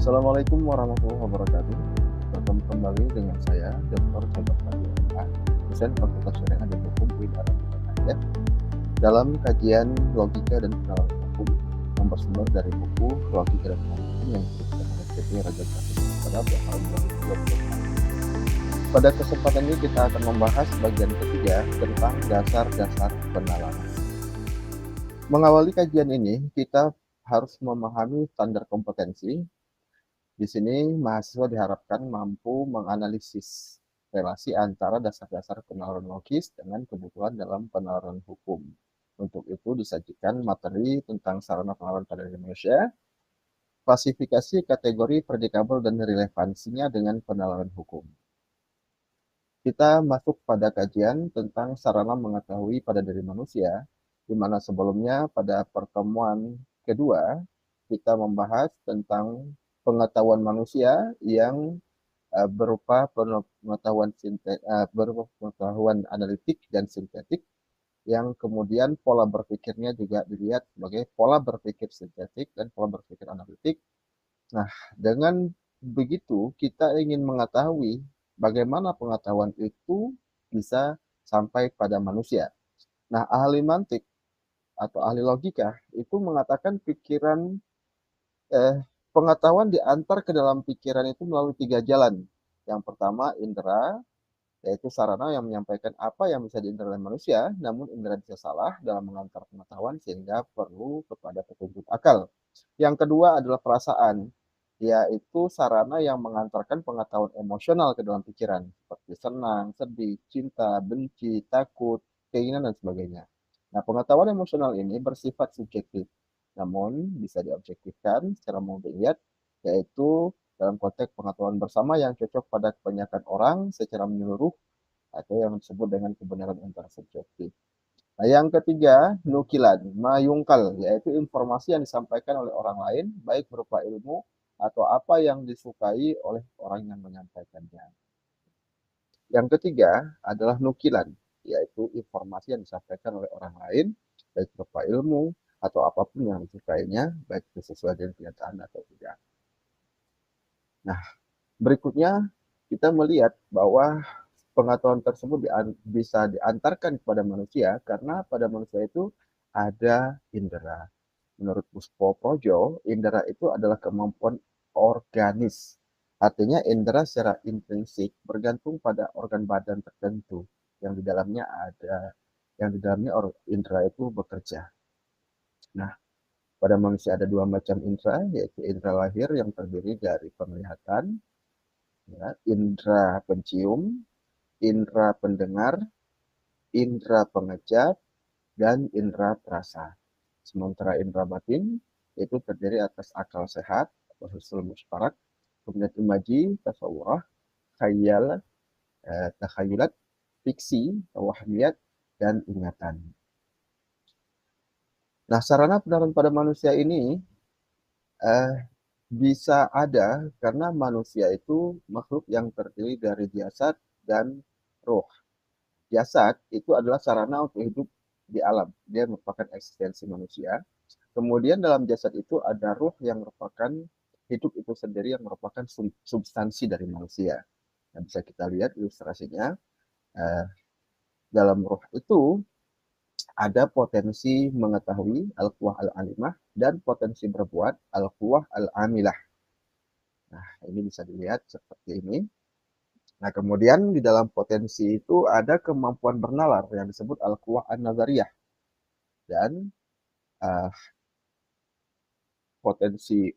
Assalamualaikum warahmatullahi wabarakatuh. Bertemu kembali dengan saya, Dr. Jabat Fadia, dosen Fakultas Syariah dan Hukum UIN Aceh. Dalam kajian logika dan penerapan hukum yang bersumber dari buku Logika dan Penerapan Hukum yang ditulis oleh PP Raja Pratik pada tahun 2024. Pada kesempatan ini kita akan membahas bagian ketiga tentang dasar-dasar penalaran. Mengawali kajian ini, kita harus memahami standar kompetensi. Di sini mahasiswa diharapkan mampu menganalisis relasi antara dasar-dasar penalaran logis dengan kebutuhan dalam penalaran hukum. Untuk itu disajikan materi tentang sarana penalaran pada diri manusia, klasifikasi kategori predikabel dan relevansinya dengan penalaran hukum. Kita masuk pada kajian tentang sarana mengetahui pada diri manusia, di mana sebelumnya pada pertemuan kedua kita membahas tentang pengetahuan manusia yang berupa pengetahuan analitik dan sintetik, yang kemudian pola berpikirnya juga dilihat sebagai pola berpikir sintetik dan pola berpikir analitik. Nah, dengan begitu kita ingin mengetahui bagaimana pengetahuan itu bisa sampai pada manusia. Nah, ahli mantik atau ahli logika itu mengatakan pengetahuan diantar ke dalam pikiran itu melalui 3 jalan. Yang pertama, indera, yaitu sarana yang menyampaikan apa yang bisa diindra oleh manusia, namun indera bisa salah dalam mengantar pengetahuan sehingga perlu kepada petunjuk akal. Yang kedua adalah perasaan, yaitu sarana yang mengantarkan pengetahuan emosional ke dalam pikiran, seperti senang, sedih, cinta, benci, takut, keinginan, dan sebagainya. Nah, pengetahuan emosional ini bersifat subjektif, namun bisa diobjektifkan secara melihat, yaitu dalam konteks pengetahuan bersama yang cocok pada kebanyakan orang secara menyeluruh atau yang disebut dengan kebenaran intersubjektif. Nah, yang ketiga, nukilan, mayungkal, yaitu informasi yang disampaikan oleh orang lain, baik berupa ilmu atau apa yang disukai oleh orang yang menyampaikannya. Yang ketiga adalah nukilan, yaitu informasi yang disampaikan oleh orang lain, baik berupa ilmu atau apapun yang disukainya, baik itu sesuai dengan kenyataan atau tidak. Nah, berikutnya kita melihat bahwa pengetahuan tersebut bisa diantarkan kepada manusia karena pada manusia itu ada indera. Menurut Puspo Projo, indera itu adalah kemampuan organis. Artinya indera secara intrinsik bergantung pada organ badan tertentu yang di dalamnya indera itu bekerja. Nah, pada manusia ada 2 macam indera, yaitu indera lahir yang terdiri dari penglihatan, ya, indera pencium, indera pendengar, indera pengecat, dan indera perasa. Sementara indera batin itu terdiri atas akal sehat, atau husul musyarak, kemudian imaji, tasawurah, khayal, takhayulat, fiksi, wahmiyat, dan ingatan. Nah, sarana penalaran pada manusia ini eh, bisa ada karena manusia itu makhluk yang terdiri dari jasad dan roh. Jasad itu adalah sarana untuk hidup di alam. Dia merupakan eksistensi manusia. Kemudian dalam jasad itu ada ruh yang merupakan hidup itu sendiri, yang merupakan substansi dari manusia. Nah, bisa kita lihat ilustrasinya. Eh, dalam ruh itu ada potensi mengetahui al-quwah al-alimah dan potensi berbuat al-quwah al-amilah. Nah, ini bisa dilihat seperti ini. Nah, kemudian di dalam potensi itu ada kemampuan bernalar yang disebut al-quwah an-nazariyah. Dan uh, potensi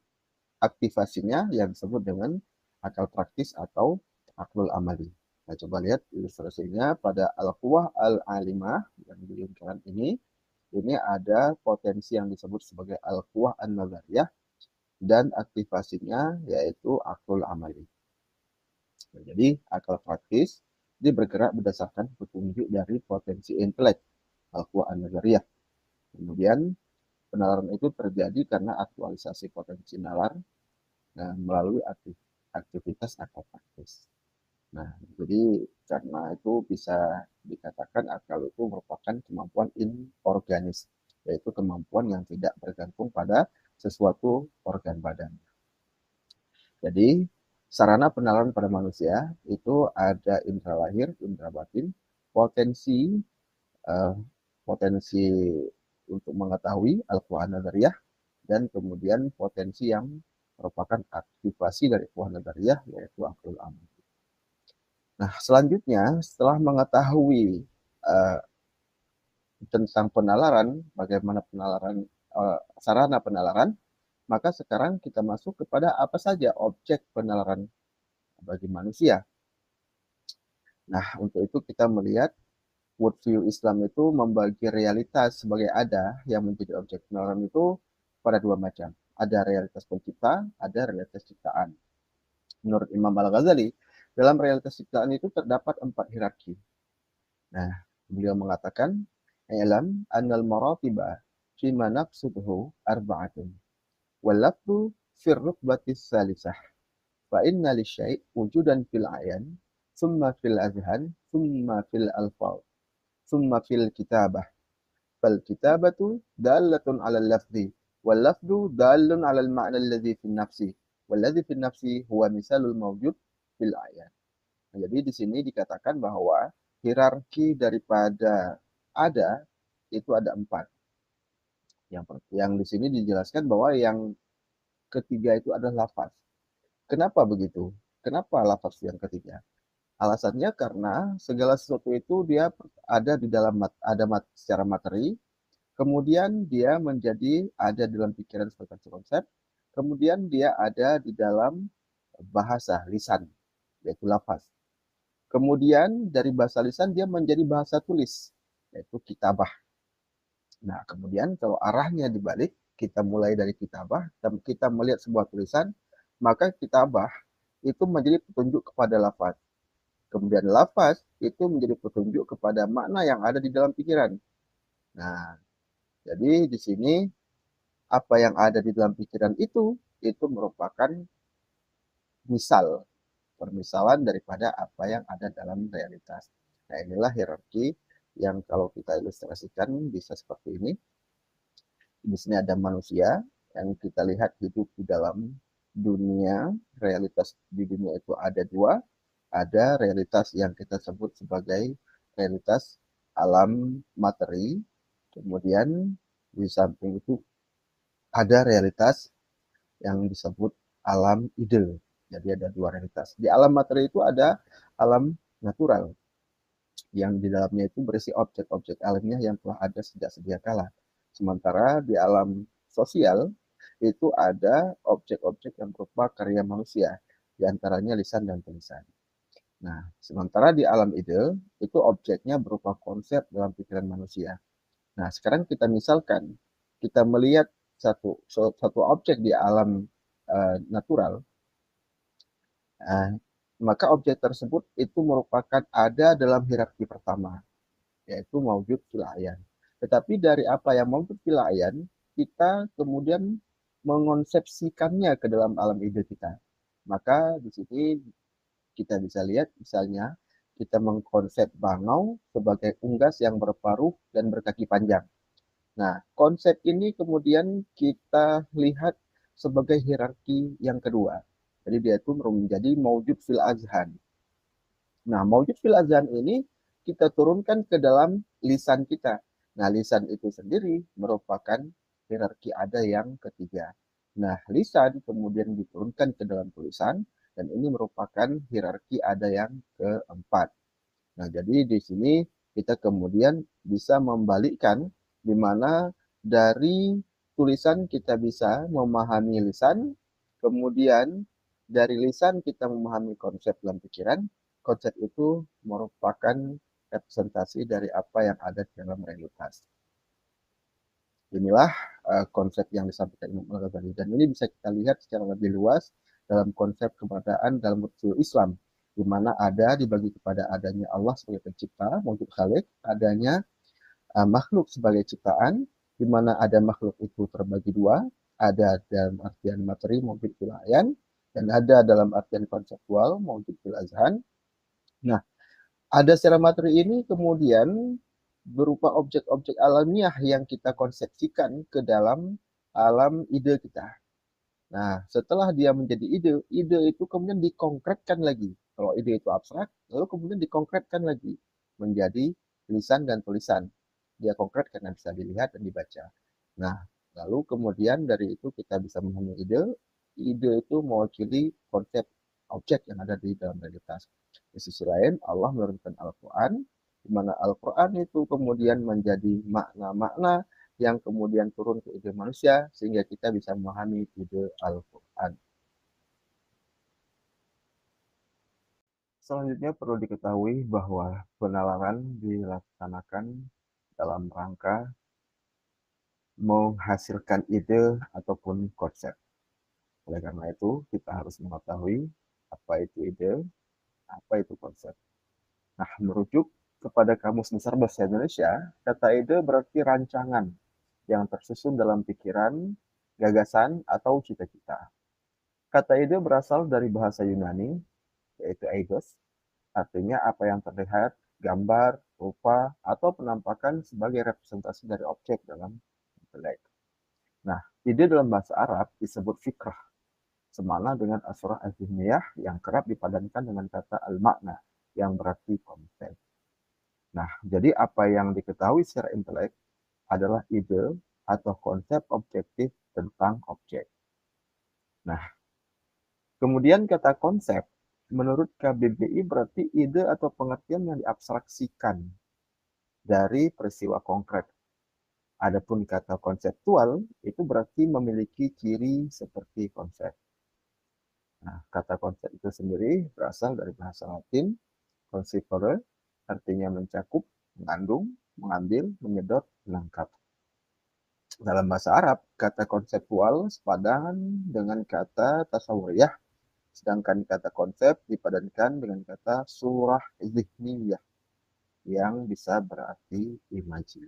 aktivasinya yang disebut dengan akal praktis atau aklul amali. Nah, coba lihat ilustrasinya pada al-quwah al-alimah yang di lingkaran ini ada potensi yang disebut sebagai al-quwah an-nazariyah dan aktivasinya yaitu aklul amali. Nah, jadi akal praktis dia bergerak berdasarkan petunjuk dari potensi intelek al-quwah an-nazariyah. Kemudian penalaran itu terjadi karena aktualisasi potensi nalar melalui aktivitas akal praktis. Nah, jadi karena itu bisa dikatakan akal itu merupakan kemampuan inorganis, yaitu kemampuan yang tidak bergantung pada sesuatu organ badan. Jadi, sarana penalaran pada manusia itu ada indera lahir, indera batin, potensi eh, potensi untuk mengetahui al-quran nadariyah, dan kemudian potensi yang merupakan aktivasi dari quran nadariyah, yaitu aklul amal. Nah, selanjutnya setelah mengetahui uh, tentang penalaran, bagaimana penalaran, sarana penalaran, maka sekarang kita masuk kepada apa saja objek penalaran bagi manusia. Nah, untuk itu kita melihat worldview Islam itu membagi realitas sebagai ada yang menjadi objek penalaran itu pada dua macam. Ada realitas pencipta, ada realitas ciptaan. Menurut Imam Al-Ghazali, dalam realitas ciptaan itu terdapat 4 hierarki. Nah, beliau mengatakan, "I'lam annal maratiba fima naqsuduhu arba'atun. Wal lafdu fi rutbati salisah. Fa inna lisyai' wujudan fil ayan, thumma fil azhan, thumma fil alfaz, thumma fil kitabah. Fal kitabatu dalatun 'ala al-lafzi, wal lafdu dalun 'ala al-ma'na alladhi fi nafsi, walladhi fi nafsi huwa misalul mawjud fil ayan." Nah, jadi di sini dikatakan bahwa hierarki daripada ada itu ada 4. Yang di sini dijelaskan bahwa yang ketiga itu adalah lafaz. Kenapa begitu? Kenapa lafaz yang ketiga? Alasannya karena segala sesuatu itu dia ada di dalam ada secara materi, kemudian dia menjadi ada dalam pikiran sebagai konsep, kemudian dia ada di dalam bahasa lisan, yaitu lafaz. Kemudian dari bahasa lisan dia menjadi bahasa tulis, yaitu kitabah. Nah, kemudian kalau arahnya dibalik, kita mulai dari kitabah, dan kita melihat sebuah tulisan, maka kitabah itu menjadi petunjuk kepada lafaz. Kemudian lafaz itu menjadi petunjuk kepada makna yang ada di dalam pikiran. Nah, jadi di sini apa yang ada di dalam pikiran itu merupakan misal, permisalan daripada apa yang ada dalam realitas. Nah, inilah hierarki yang kalau kita ilustrasikan bisa seperti ini. Di sini ada manusia yang kita lihat hidup di dalam dunia. Realitas di dunia itu ada dua. Ada realitas yang kita sebut sebagai realitas alam materi. Kemudian di samping itu ada realitas yang disebut alam ide. Jadi ada dua realitas. Di alam materi itu ada alam natural yang di dalamnya itu berisi objek-objek alamiah yang telah ada sejak sedia kala. Sementara di alam sosial itu ada objek-objek yang berupa karya manusia, di antaranya lisan dan tulisan. Nah, sementara di alam ide itu objeknya berupa konsep dalam pikiran manusia. Nah, sekarang kita misalkan kita melihat satu objek di alam natural, maka objek tersebut itu merupakan ada dalam hierarki pertama, yaitu maujud fil ayan. Tetapi dari apa yang maujud fil ayan, kita kemudian mengonsepsikannya ke dalam alam ide kita. Maka di sini kita bisa lihat misalnya kita mengkonsep bangau sebagai unggas yang berparuh dan berkaki panjang. Nah, konsep ini kemudian kita lihat sebagai hierarki yang kedua. Jadi dia itu menjadi maujud fil azhan. Nah, maujud fil azan ini kita turunkan ke dalam lisan kita. Nah, lisan itu sendiri merupakan hierarki ada yang ketiga. Nah, lisan kemudian diturunkan ke dalam tulisan, dan ini merupakan hierarki ada yang keempat. Nah, jadi di sini kita kemudian bisa membalikkan di mana dari tulisan kita bisa memahami lisan, kemudian dari lisan kita memahami konsep dalam pikiran. Konsep itu merupakan representasi dari apa yang ada di dalam realitas. Inilah konsep yang disampaikan Imam Al-Ghazali, dan ini bisa kita lihat secara lebih luas dalam konsep keberadaan dalam usul Islam, di mana ada dibagi kepada adanya Allah sebagai pencipta, wujud khalik, adanya makhluk sebagai ciptaan, di mana ada makhluk itu terbagi dua, ada dalam artian materi maupun filayan, dan ada dalam artian konseptual maupun fil azhan. Nah, ada secara materi ini kemudian berupa objek-objek alamiah yang kita konsepsikan ke dalam alam ide kita. Nah, setelah dia menjadi ide, ide itu kemudian dikonkretkan lagi. Kalau ide itu abstrak, lalu kemudian dikonkretkan lagi menjadi lisan dan tulisan. Dia konkret karena bisa dilihat dan dibaca. Nah, lalu kemudian dari itu kita bisa memahami ide. Ide itu mewakili konsep objek yang ada di dalam realitas. Di sisi lain, Allah menurunkan Al-Quran, di mana Al-Quran itu kemudian menjadi makna-makna yang kemudian turun ke ide manusia sehingga kita bisa memahami ide Al-Quran. Selanjutnya perlu diketahui bahwa penalaran dilaksanakan dalam rangka menghasilkan ide ataupun konsep. Oleh karena itu, kita harus mengetahui apa itu ide, apa itu konsep. Nah, merujuk kepada Kamus Besar Bahasa Indonesia, kata ide berarti rancangan yang tersusun dalam pikiran, gagasan, atau cita-cita. Kata ide berasal dari bahasa Yunani, yaitu eidos, artinya apa yang terlihat, gambar, rupa, atau penampakan sebagai representasi dari objek dalam intelek. Nah, ide dalam bahasa Arab disebut fikrah, semana dengan asurah al-zihniyah yang kerap dipadankan dengan kata al-makna, yang berarti konsep. Nah, jadi apa yang diketahui secara intelek adalah ide atau konsep objektif tentang objek. Nah, kemudian kata konsep, menurut KBBI berarti ide atau pengertian yang diabstraksikan dari peristiwa konkret. Adapun kata konseptual itu berarti memiliki ciri seperti konsep. Nah, kata konsep itu sendiri berasal dari bahasa Latin, consipere, artinya mencakup, mengandung, mengambil, menyedot, menangkap. Dalam bahasa Arab, kata konseptual sepadan dengan kata tasawuriyah, sedangkan kata konsep dipadankan dengan kata surah zihniyah yang bisa berarti imaji.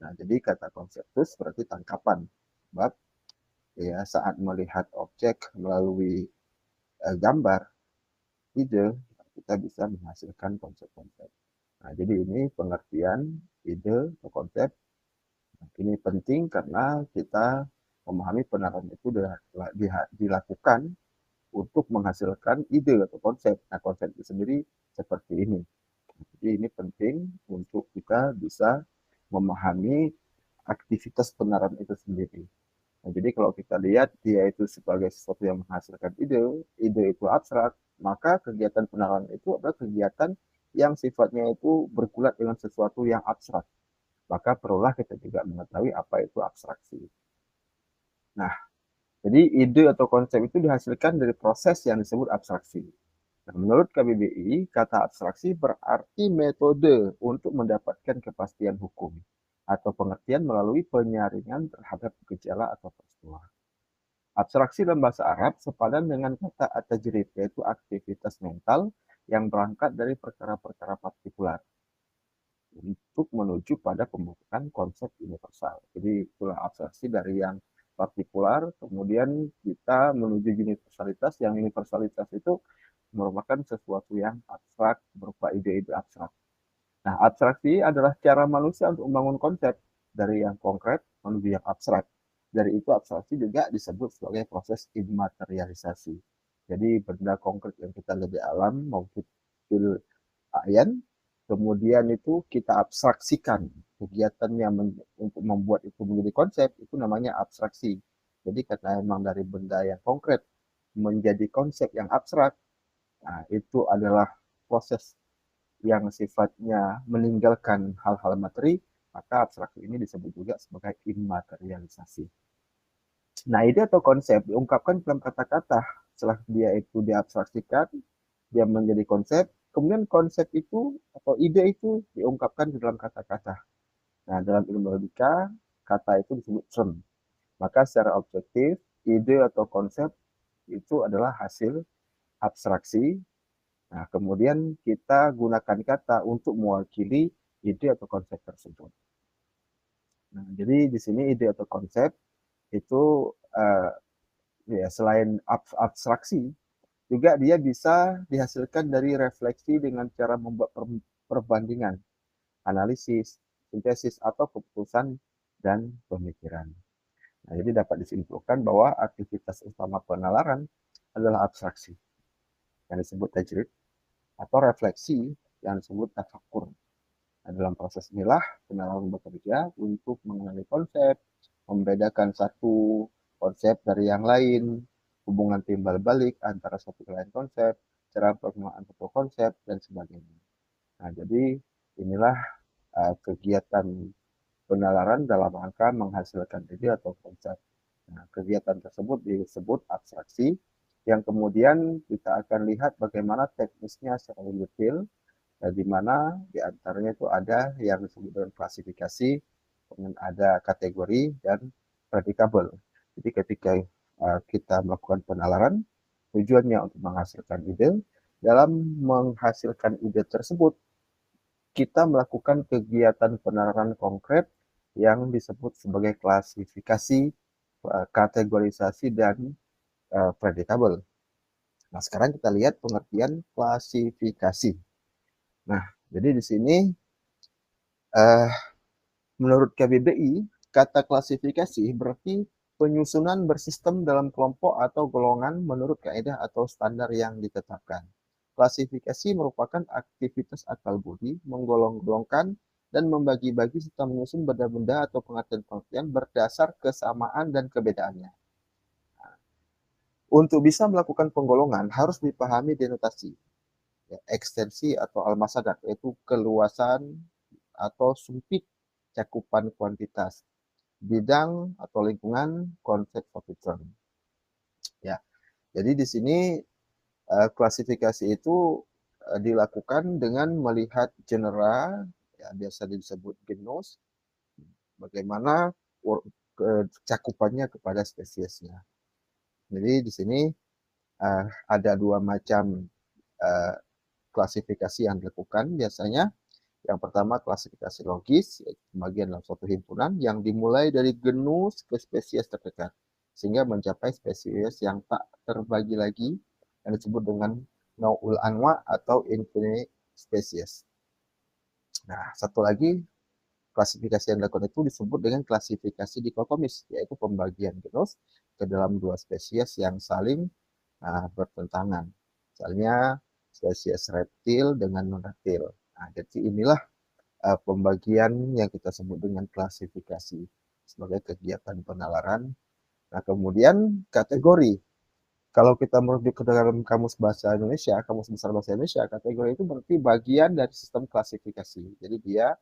Nah, jadi kata konseptus berarti tangkapan. Sebab ya saat melihat objek melalui gambar, ide, kita bisa menghasilkan konsep-konsep. Nah, jadi ini pengertian ide atau konsep. Ini penting karena kita memahami penerapan itu dilakukan untuk menghasilkan ide atau konsep. Nah, konsep itu sendiri seperti ini. Jadi ini penting untuk kita bisa memahami aktivitas penerapan itu sendiri. Nah, jadi kalau kita lihat dia itu sebagai sesuatu yang menghasilkan ide, ide itu abstrak, maka kegiatan penerapan itu adalah kegiatan yang sifatnya itu bergulat dengan sesuatu yang abstrak. Maka perlulah kita juga mengetahui apa itu abstraksi. Nah, jadi ide atau konsep itu dihasilkan dari proses yang disebut abstraksi. Nah, menurut KBBI, kata abstraksi berarti metode untuk mendapatkan kepastian hukum atau pengertian melalui penyaringan terhadap gejala atau peristiwa. Abstraksi dalam bahasa Arab sepadan dengan kata at-tajrid, yaitu aktivitas mental yang berangkat dari perkara-perkara partikular untuk menuju pada pembentukan konsep universal. Jadi itulah abstraksi dari yang partikular, kemudian kita menuju universalitas, yang universalitas itu merupakan sesuatu yang abstrak, berupa ide-ide abstrak. Nah, abstraksi adalah cara manusia untuk membangun konsep dari yang konkret menuju yang abstrak. Dari itu abstraksi juga disebut sebagai proses immaterialisasi. Jadi benda konkret yang kita lihat di alam maupun fil ayan, kemudian itu kita abstraksikan kegiatannya untuk membuat itu menjadi konsep, itu namanya abstraksi. Jadi karena memang dari benda yang konkret menjadi konsep yang abstrak, nah, itu adalah proses yang sifatnya meninggalkan hal-hal materi, maka abstraksi ini disebut juga sebagai immaterialisasi. Nah, ide atau konsep diungkapkan dalam kata-kata. Setelah dia itu diabstraksikan, dia menjadi konsep, kemudian konsep itu atau ide itu diungkapkan di dalam kata-kata. Nah, dalam ilmu logika, kata itu disebut term. Maka secara objektif, ide atau konsep itu adalah hasil abstraksi. Nah, kemudian kita gunakan kata untuk mewakili ide atau konsep tersebut. Nah, jadi di sini ide atau konsep itu uh, ya selain abstraksi, juga dia bisa dihasilkan dari refleksi dengan cara membuat perbandingan, analisis, sintesis, atau keputusan dan pemikiran. Nah, jadi dapat disimpulkan bahwa aktivitas utama penalaran adalah abstraksi yang disebut tajrid atau refleksi yang disebut tafakur. Nah, dalam proses inilah penalaran bekerja untuk mengenali konsep, membedakan satu konsep dari yang lain, hubungan timbal balik antara satu lain konsep, cara pengelolaan satu konsep, dan sebagainya. Nah, jadi inilah kegiatan penalaran dalam rangka menghasilkan ide atau konsep. Nah, kegiatan tersebut disebut abstraksi, yang kemudian kita akan lihat bagaimana teknisnya secara detail, di mana diantaranya itu ada yang disebut dengan klasifikasi, kemudian ada kategori dan predikabel. Jadi ketika kita melakukan penalaran, tujuannya untuk menghasilkan ide. Dalam menghasilkan ide tersebut, kita melakukan kegiatan penalaran konkret yang disebut sebagai klasifikasi, kategorisasi, dan predikabel. Nah, sekarang kita lihat pengertian klasifikasi. Nah, jadi di sini uh, menurut KBBI, kata klasifikasi berarti penyusunan bersistem dalam kelompok atau golongan menurut kaidah atau standar yang ditetapkan. Klasifikasi merupakan aktivitas akal budi menggolong-golongkan dan membagi-bagi serta menyusun benda-benda atau pengertian-pengertian berdasar kesamaan dan kebedaannya. Untuk bisa melakukan penggolongan harus dipahami denotasi, ya, ekstensi atau almasadak, yaitu keluasan atau sumpit cakupan kuantitas, bidang atau lingkungan konsep suatu term. Ya, jadi di sini klasifikasi itu dilakukan dengan melihat genera, ya, biasa disebut genus, bagaimana cakupannya kepada spesiesnya. Jadi di sini ada dua macam uh, klasifikasi yang dilakukan biasanya. Yang pertama klasifikasi logis, yaitu pembagian dalam suatu himpunan yang dimulai dari genus ke spesies terdekat, sehingga mencapai spesies yang tak terbagi lagi, yang disebut dengan nau'ul anwa atau infinite species. Nah, satu lagi klasifikasi yang dilakukan itu disebut dengan klasifikasi dikotomis, yaitu pembagian genus ke dalam dua spesies yang saling bertentangan. Misalnya spesies reptil dengan non-reptil. Nah, jadi inilah pembagian yang kita sebut dengan klasifikasi sebagai kegiatan penalaran. Nah, kemudian kategori. Kalau kita merujuk ke dalam kamus bahasa Indonesia, kamus besar bahasa Indonesia, kategori itu berarti bagian dari sistem klasifikasi. Jadi dia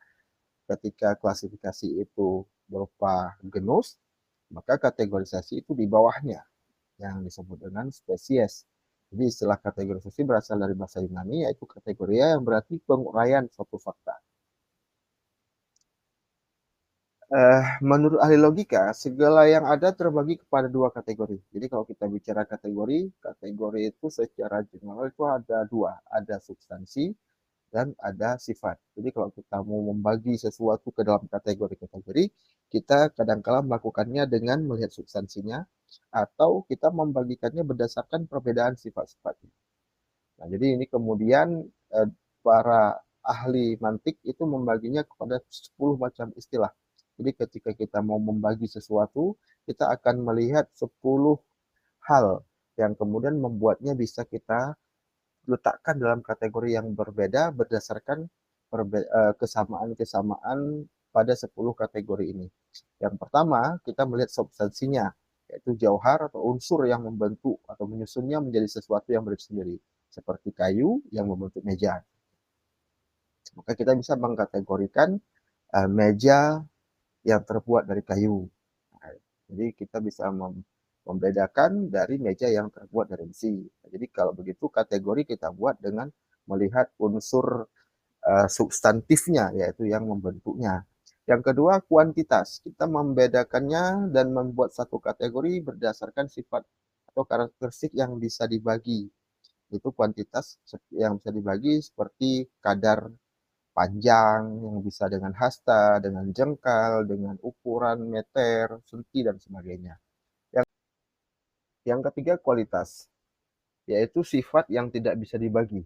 ketika klasifikasi itu berupa genus, maka kategorisasi itu di bawahnya yang disebut dengan spesies. Jadi istilah kategorisasi berasal dari bahasa Yunani, yaitu kategoria yang berarti penguraian suatu fakta. Menurut ahli logika, segala yang ada terbagi kepada dua kategori. Jadi kalau kita bicara kategori, kategori itu secara general itu ada dua, ada substansi dan ada sifat. Jadi kalau kita mau membagi sesuatu ke dalam kategori-kategori, kita kadang-kala melakukannya dengan melihat substansinya, atau kita membagikannya berdasarkan perbedaan sifat-sifatnya. Nah, jadi ini kemudian para ahli mantik itu membaginya kepada 10 macam istilah. Jadi ketika kita mau membagi sesuatu, kita akan melihat 10 hal yang kemudian membuatnya bisa kita letakkan dalam kategori yang berbeda berdasarkan kesamaan-kesamaan pada 10 kategori ini. Yang pertama, kita melihat substansinya, yaitu jauhar atau unsur yang membentuk atau menyusunnya menjadi sesuatu yang berdiri sendiri, seperti kayu yang membentuk meja. Maka kita bisa mengkategorikan meja yang terbuat dari kayu. Nah, jadi kita bisa membedakan dari meja yang terbuat dari besi. Nah, jadi kalau begitu kategori kita buat dengan melihat unsur substantifnya, yaitu yang membentuknya. Yang kedua, kuantitas. Kita membedakannya dan membuat satu kategori berdasarkan sifat atau karakteristik yang bisa dibagi. Itu kuantitas yang bisa dibagi seperti kadar panjang yang bisa dengan hasta, dengan jengkal, dengan ukuran meter, senti, dan sebagainya. Yang ketiga, kualitas, yaitu sifat yang tidak bisa dibagi.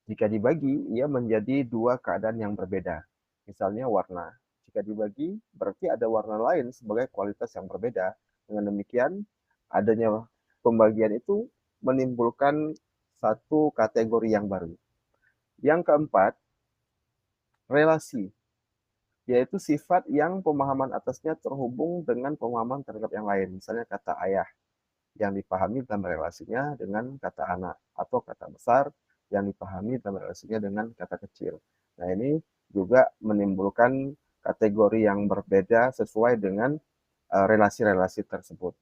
Jika dibagi, ia menjadi dua keadaan yang berbeda. Misalnya warna. Jika dibagi, berarti ada warna lain sebagai kualitas yang berbeda. Dengan demikian, adanya pembagian itu menimbulkan satu kategori yang baru. Yang keempat, relasi, yaitu sifat yang pemahaman atasnya terhubung dengan pemahaman terhadap yang lain. Misalnya kata ayah yang dipahami dalam relasinya dengan kata anak, atau kata besar yang dipahami dalam relasinya dengan kata kecil. Nah, ini juga menimbulkan kategori yang berbeda sesuai dengan relasi-relasi tersebut.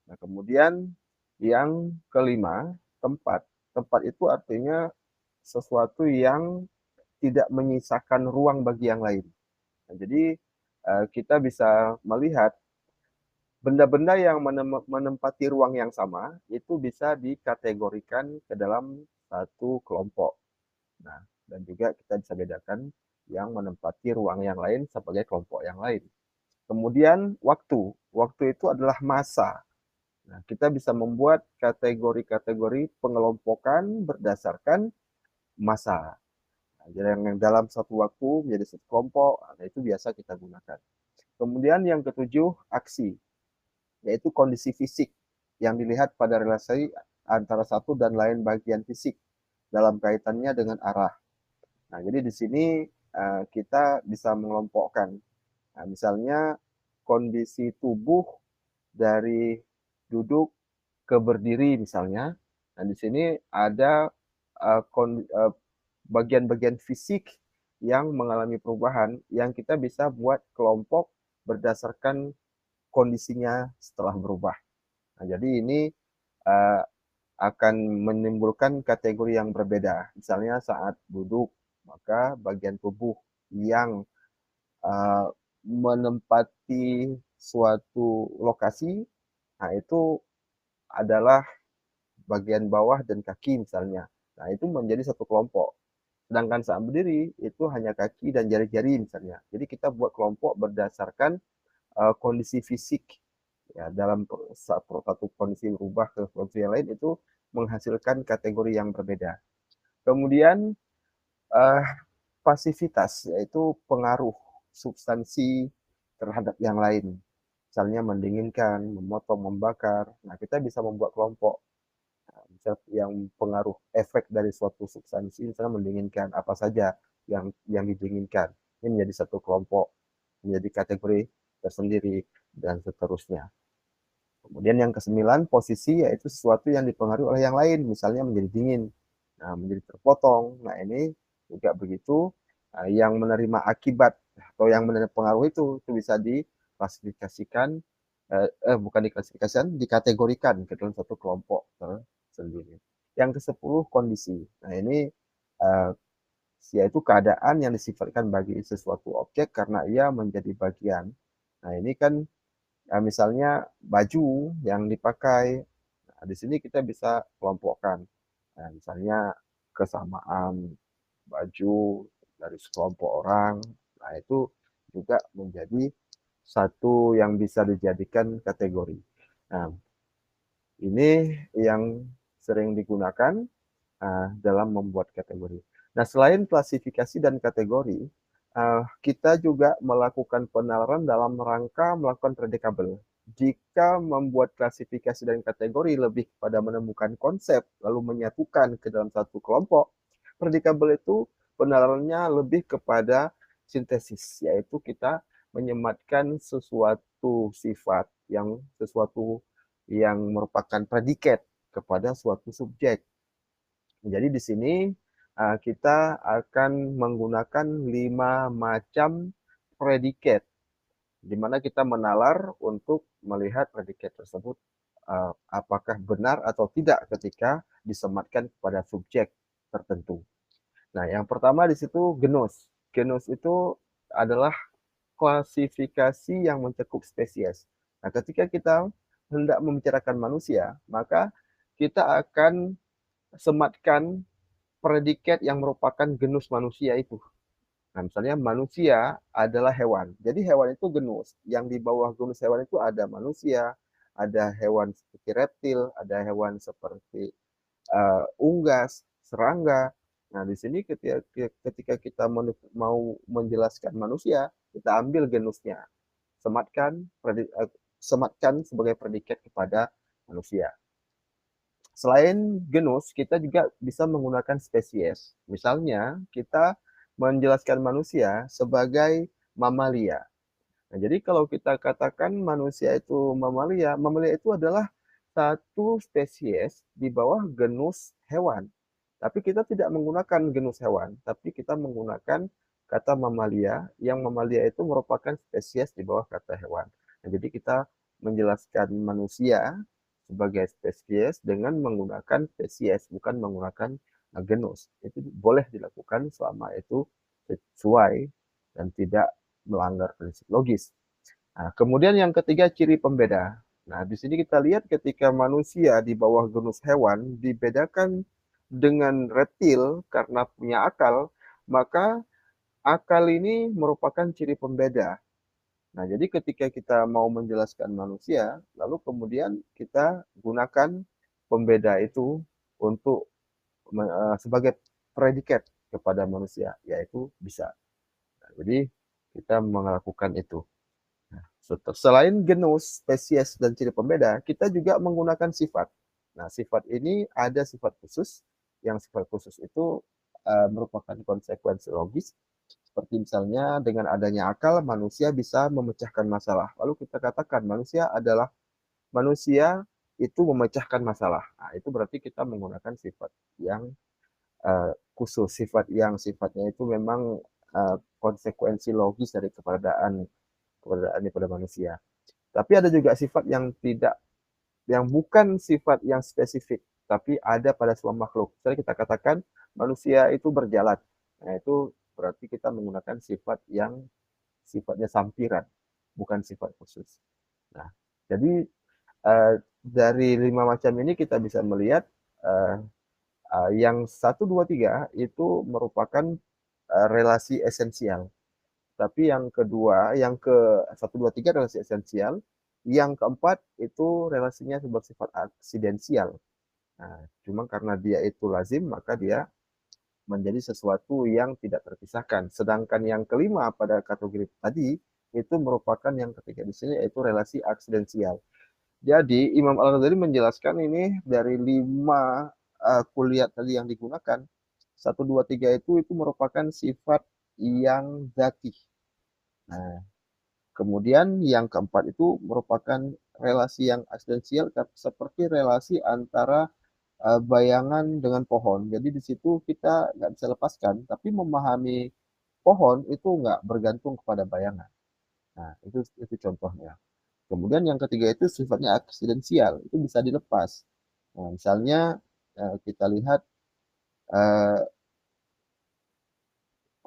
Nah, kemudian yang kelima, tempat. Tempat itu artinya sesuatu yang tidak menyisakan ruang bagi yang lain. Nah, jadi kita bisa melihat benda-benda yang menempati ruang yang sama itu bisa dikategorikan ke dalam satu kelompok. Nah, dan juga kita bisa bedakan yang menempati ruang yang lain sebagai kelompok yang lain. Kemudian waktu. Waktu itu adalah masa. Nah, kita bisa membuat kategori-kategori pengelompokan berdasarkan masa. Nah, jadi yang dalam satu waktu menjadi satu kelompok, nah itu biasa kita gunakan. Kemudian yang ketujuh, aksi, yaitu kondisi fisik yang dilihat pada relasi antara satu dan lain bagian fisik dalam kaitannya dengan arah. Nah, jadi di sini kita bisa mengelompokkan. Nah, misalnya kondisi tubuh dari duduk ke berdiri misalnya. Nah, di sini ada bagian-bagian fisik yang mengalami perubahan yang kita bisa buat kelompok berdasarkan kondisinya setelah berubah. Nah, jadi ini uh, akan menimbulkan kategori yang berbeda. Misalnya saat duduk, maka bagian tubuh yang uh, menempati suatu lokasi, nah itu adalah bagian bawah dan kaki misalnya. Nah, itu menjadi satu kelompok. Sedangkan saat berdiri itu hanya kaki dan jari-jari misalnya. Jadi kita buat kelompok berdasarkan kondisi fisik ya dalam satu kondisi berubah ke kondisi yang lain itu menghasilkan kategori yang berbeda. Kemudian uh, pasivitas yaitu pengaruh substansi terhadap yang lain. Misalnya mendinginkan, memotong, membakar. Nah, kita bisa membuat kelompok yang pengaruh efek dari suatu substansi, misalnya mendinginkan apa saja yang didinginkan. Ini menjadi satu kelompok, menjadi kategori tersendiri, dan seterusnya. Kemudian yang kesembilan, posisi, yaitu sesuatu yang dipengaruhi oleh yang lain, misalnya menjadi dingin, nah, menjadi terpotong. Nah, ini juga begitu, yang menerima akibat atau yang menerima pengaruh itu bisa diklasifikasikan, bukan diklasifikasikan, dikategorikan ke dalam satu kelompok tersendiri. Yang ke-10, kondisi. Nah, ini uh, yaitu keadaan yang disifatkan bagi sesuatu objek karena ia menjadi bagian. Nah, ini kan misalnya baju yang dipakai. Nah, di sini kita bisa kelompokkan. Nah, misalnya kesamaan baju dari sekelompok orang. Nah, itu juga menjadi satu yang bisa dijadikan kategori. Nah, ini yang sering digunakan dalam membuat kategori. Nah, selain klasifikasi dan kategori, kita juga melakukan penalaran dalam rangka melakukan predicable. Jika membuat klasifikasi dan kategori lebih pada menemukan konsep, lalu menyatukan ke dalam satu kelompok, predicable itu penalarannya lebih kepada sintesis, yaitu kita menyematkan sesuatu yang merupakan predikat kepada suatu subjek. Jadi di sini kita akan menggunakan 5 macam predikat, di mana kita menalar untuk melihat predikat tersebut apakah benar atau tidak ketika disematkan kepada subjek tertentu. Nah, yang pertama di situ genus. Genus itu adalah klasifikasi yang mencakup spesies. Nah, ketika kita hendak membicarakan manusia, maka kita akan sematkan predikat yang merupakan genus manusia itu. Nah, misalnya manusia adalah hewan. Jadi hewan itu genus. Yang di bawah genus hewan itu ada manusia, ada hewan seperti reptil, ada hewan seperti unggas, serangga. Nah, di sini ketika kita mau menjelaskan manusia, kita ambil genusnya, sematkan sematkan sebagai predikat kepada manusia. Selain genus, kita juga bisa menggunakan spesies. Misalnya, kita menjelaskan manusia sebagai mamalia. Nah, jadi kalau kita katakan manusia itu mamalia, mamalia itu adalah satu spesies di bawah genus hewan. Tapi kita tidak menggunakan genus hewan, tapi kita menggunakan kata mamalia, yang mamalia itu merupakan spesies di bawah kata hewan. Nah, jadi kita menjelaskan manusia sebagai spesies dengan menggunakan spesies, bukan menggunakan genus. Itu boleh dilakukan selama itu sesuai dan tidak melanggar prinsip logis. Nah, kemudian yang ketiga, ciri pembeda. Nah, di sini kita lihat ketika manusia di bawah genus hewan dibedakan dengan reptil karena punya akal, maka akal ini merupakan ciri pembeda. Nah, jadi ketika kita mau menjelaskan manusia, lalu kemudian kita gunakan pembeda itu untuk sebagai predikat kepada manusia, yaitu bisa. Nah, jadi kita melakukan itu. Nah, selain genus, spesies, dan ciri pembeda, kita juga menggunakan sifat. Nah, sifat ini ada sifat khusus, yang sifat khusus itu merupakan konsekuensi logis, seperti misalnya dengan adanya akal, manusia bisa memecahkan masalah. Lalu kita katakan manusia itu memecahkan masalah. Nah, itu berarti kita menggunakan sifat yang khusus, sifat yang sifatnya itu memang konsekuensi logis dari keberadaannya pada manusia. Tapi ada juga sifat yang tidak, yang bukan sifat yang spesifik, tapi ada pada semua makhluk. Misalnya kita katakan manusia itu berjalan. Nah, itu berarti kita menggunakan sifat yang sifatnya sampiran, bukan sifat khusus. Nah, jadi dari 5 macam ini kita bisa melihat eh, yang 1, 2, 3 itu merupakan relasi esensial. Tapi yang kedua, yang ke 1, 2, 3 relasi esensial, yang keempat itu relasinya bersifat aksidensial. Nah, cuma karena dia itu lazim, maka dia menjadi sesuatu yang tidak terpisahkan. Sedangkan yang kelima pada kategori tadi, itu merupakan yang ketiga di sini, yaitu relasi aksidensial. Jadi, Imam Al-Ghazali menjelaskan ini dari 5 kuliah tadi yang digunakan, 1, 2, 3 itu merupakan sifat yang zati. Nah, kemudian yang keempat itu merupakan relasi yang esensial seperti relasi antara bayangan dengan pohon. Jadi di situ kita nggak bisa lepaskan, tapi memahami pohon itu nggak bergantung kepada bayangan. Nah, itu contohnya. Kemudian yang ketiga itu sifatnya eksidensial, itu bisa dilepas. Nah, misalnya kita lihat eh,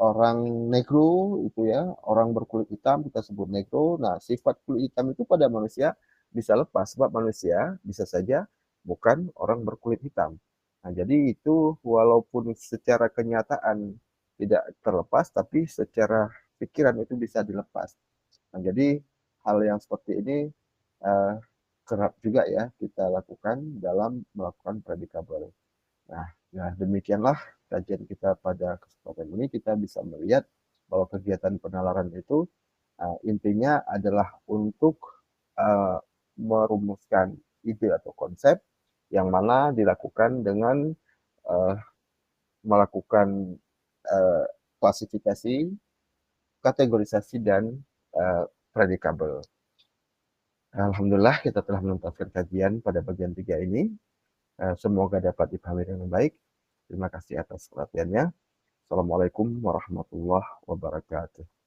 orang negro itu ya, orang berkulit hitam kita sebut negro. Nah, sifat kulit hitam itu pada manusia bisa lepas sebab manusia bisa saja bukan orang berkulit hitam. Nah, jadi itu walaupun secara kenyataan tidak terlepas, tapi secara pikiran itu bisa dilepas. Nah, jadi hal yang seperti ini eh, kerap juga ya kita lakukan dalam melakukan predikabel. Nah, ya demikianlah kajian kita pada kesempatan ini. Kita bisa melihat bahwa kegiatan penalaran itu intinya adalah untuk uh, merumuskan ide atau konsep yang mana dilakukan dengan uh, melakukan uh, klasifikasi, kategorisasi, dan predikabel. Alhamdulillah kita telah menuntaskan kajian pada bagian 3 ini. Semoga dapat dipahami dengan baik. Terima kasih atas perhatiannya. Assalamualaikum warahmatullahi wabarakatuh.